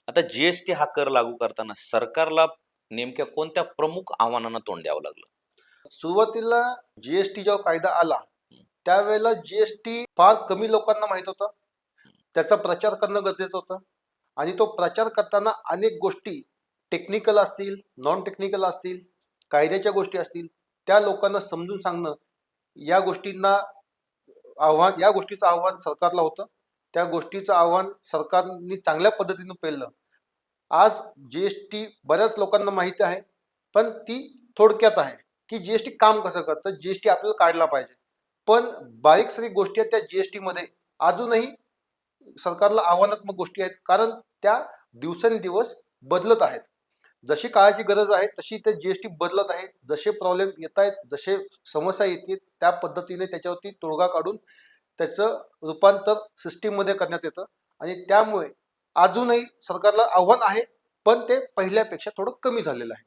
आता जीएसटी हा कर लागू करताना सरकारला नेमक्या कोणत्या प्रमुख आव्हानांना तोंड द्यावं लागलं? सुरुवातीला जीएसटी जेव्हा कायदा आला हं, त्यावेळेला जीएसटी फार कमी लोकांना माहित होता. त्याचा प्रचार करणं गरजेचं होतं आणि तो प्रचार करताना अनेक गोष्टी टेक्निकल असतील, नॉन टेक्निकल असतील, कायद्याच्या गोष्टी असतील, त्या लोकांना समजून सांगणं या गोष्टींना या गोष्टीचं आव्हान सरकारला होतं. त्या गोष्टीचं आव्हान सरकारने चांगल्या पद्धतीनं पेललं. आज जीएसटी बऱ्याच लोकांना माहिती आहे, पण ती थोडक्यात आहे की जीएसटी काम कसं करतं, जीएसटी आपल्याला काढला पाहिजे. पण बारीक सारीक गोष्टी आहेत त्या जीएसटी मध्ये अजूनही सरकारला आव्हानात्मक गोष्टी आहेत, कारण त्या दिवसेंदिवस बदलत आहेत. जशी काळाची गरज आहे तशी ते जीएसटी बदलत आहे. जसे प्रॉब्लेम येत आहेत, जसे समस्या येतील त्या पद्धतीने त्याच्यावरती तोडगा काढून त्याचं रूपांतर सिस्टीममध्ये करण्यात येतं आणि त्यामुळे अजूनही सरकारला आव्हान आहे, पण ते पहिल्यापेक्षा थोडं कमी झालेलं आहे.